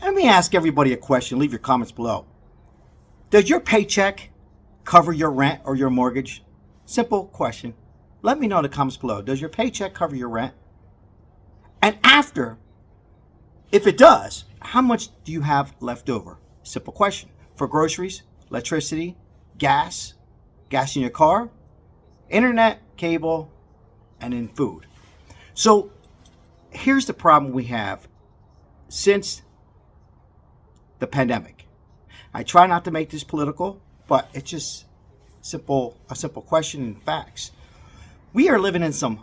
Let me ask everybody a question. Leave your comments below. Does your paycheck cover your rent or your mortgage? Simple question. Let me know in the comments below. Does your paycheck cover your rent? And after, if it does, how much do you have left over? Simple question. For groceries, electricity, gas in your car, internet, cable, and in food. So here's the problem we have since the pandemic. I try not to make this political, but it's just a simple question and facts. We are living in some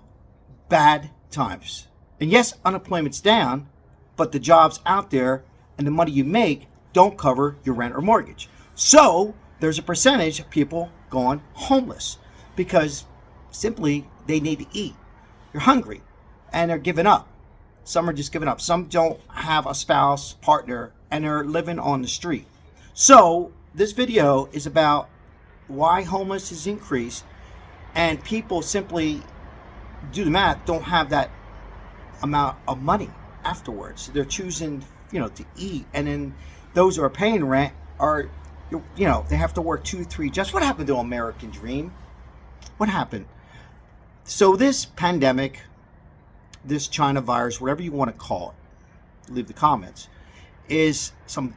bad times. And yes, unemployment's down, but the jobs out there and the money you make don't cover your rent or mortgage. So there's a percentage of people going homeless because simply they need to eat. They're hungry and they're giving up. Some are just giving up. Some don't have a spouse, partner, and they're living on the street. So this video is about why homeless has increased, and people simply do the math, don't have that amount of money afterwards. They're choosing, to eat, and then those who are paying rent are, they have to work 2-3 jobs. What happened to American Dream? What happened? So this pandemic, this China virus, whatever you want to call it, leave the comments, is some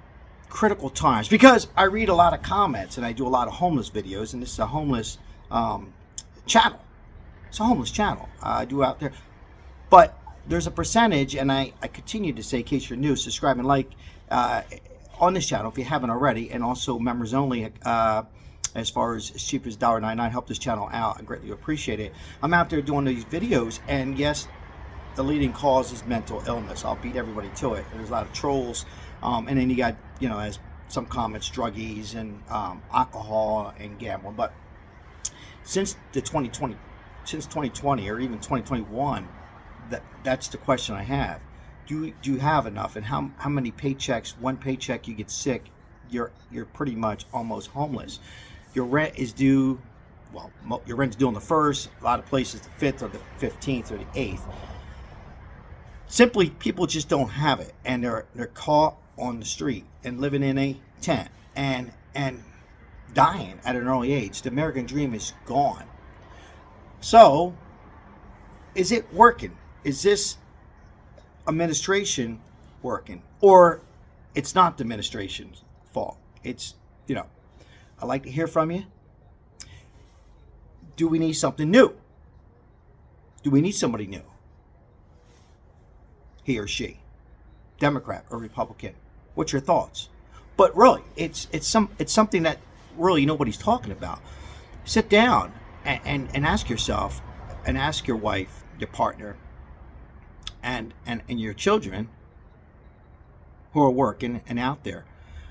critical times, because I read a lot of comments and I do a lot of homeless videos, and this is a homeless channel. It's a homeless channel I do out there. But there's a percentage, and I continue to say, in case you're new, subscribe and like on this channel if you haven't already, and also members only. As far as cheap as $1.99, help this channel out. I greatly appreciate it. I'm out there doing these videos, and yes, the leading cause is mental illness. I'll beat everybody to it. There's a lot of trolls, and then you got, as some comments, druggies and alcohol and gambling. But since 2020 or even 2021, that's the question I have. Do you have enough? And how many paychecks? One paycheck, you get sick, you're pretty much almost homeless. Your rent is due. Well, your rent's due on the 1st. A lot of places the 5th or the 15th or the 8th. Simply, people just don't have it, and they're caught on the street and living in a tent and dying at an early age. The American dream is gone. So, is it working? Is this administration working? Or it's not the administration's fault? It's, I'd like to hear from you. Do we need something new? Do we need somebody new? He or she, Democrat or Republican? What's your thoughts? But really, it's something that really nobody's talking about. Sit down and ask yourself, and ask your wife, your partner, and your children who are working and out there.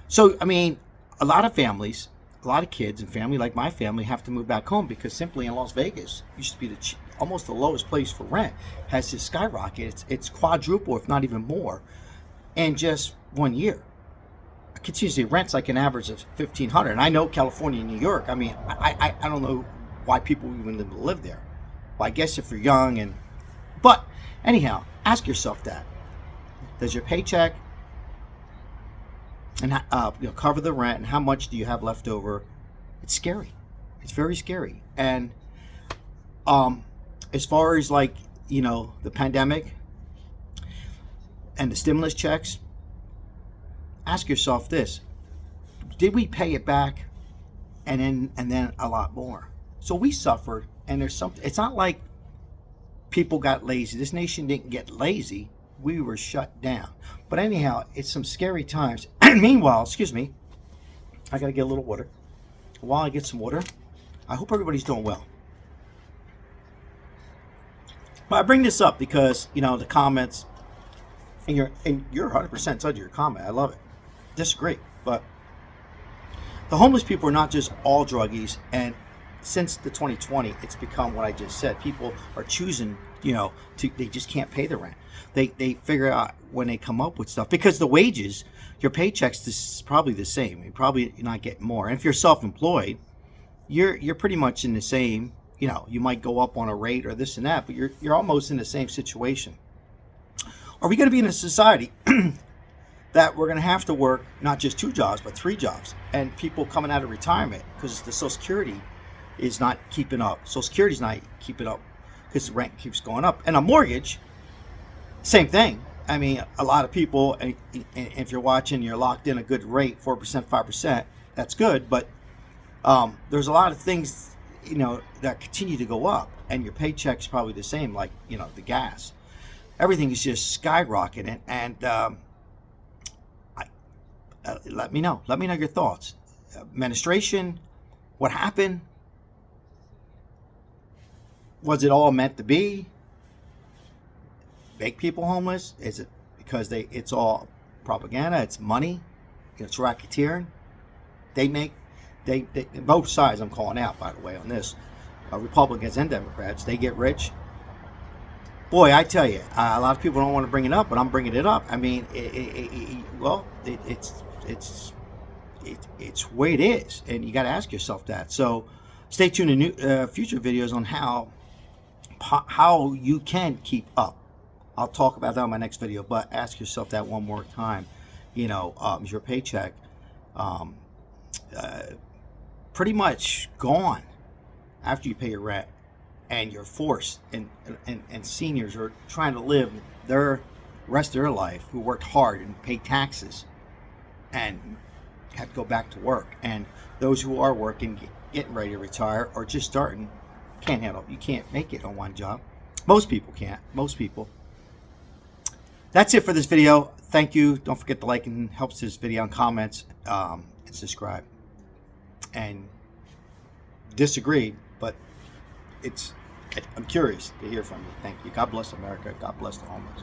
So, a lot of families, a lot of kids and family like my family have to move back home, because simply in Las Vegas, used to be almost the lowest place for rent, has just skyrocketed. It's quadruple, if not even more, in just 1 year. I continuously rents like an average of $1,500. And I know California and New York. I don't know why people even live there. Well, I guess if you're young, but anyhow, ask yourself that. Does your paycheck and cover the rent, and how much do you have left over? It's scary. It's very scary. And as far as the pandemic and the stimulus checks, ask yourself this: did we pay it back and then a lot more? So we suffered, and there's something. It's not like people got lazy. This nation didn't get lazy. We were shut down. But anyhow, it's some scary times. And meanwhile, excuse me, I gotta get a little water. While I get some water, I hope everybody's doing well. But I bring this up because, the comments, and you're 100% to your comment. I love it. Disagree. But the homeless people are not just all druggies, and since the 2020, it's become what I just said. People are choosing, they just can't pay the rent. They figure out when they come up with stuff, because the wages, your paychecks is probably the same. You're probably not getting more. And if you're self-employed, you're pretty much in the same. You might go up on a rate or this and that, but you're almost in the same situation. Are we going to be in a society that we're going to have to work not just 2 jobs, but 3 jobs. And people coming out of retirement because the Social Security is not keeping up. Social Security is not keeping up because the rent keeps going up. And a mortgage, same thing. I mean, a lot of people, and if you're watching, you're locked in a good rate, 4%, 5%, that's good. But there's a lot of things, that continue to go up. And your paycheck's probably the same, like, the gas. Everything is just skyrocketing. And let me know. Let me know your thoughts. Administration, what happened? Was it all meant to be? Make people homeless? Is it because it's all propaganda? It's money. It's racketeering. They both sides. I'm calling out, by the way, on this. Republicans and Democrats. They get rich. Boy, I tell you, a lot of people don't want to bring it up, but I'm bringing it up. I mean, it's the way it is, and you got to ask yourself that. So, stay tuned to future videos on how you can keep up. I'll talk about that in my next video, but ask yourself that one more time. Is your paycheck pretty much gone after you pay your rent, and you're forced, and seniors are trying to live their rest of their life, who worked hard and paid taxes and have to go back to work. And those who are working, getting ready to retire, or just starting, can't handle it. You can't make it on one job. Most people can't. Most people. That's it for this video. Thank you. Don't forget to like and helps this video and comments, and subscribe. And disagree, but I'm curious to hear from you. Thank you. God bless America. God bless the homeless.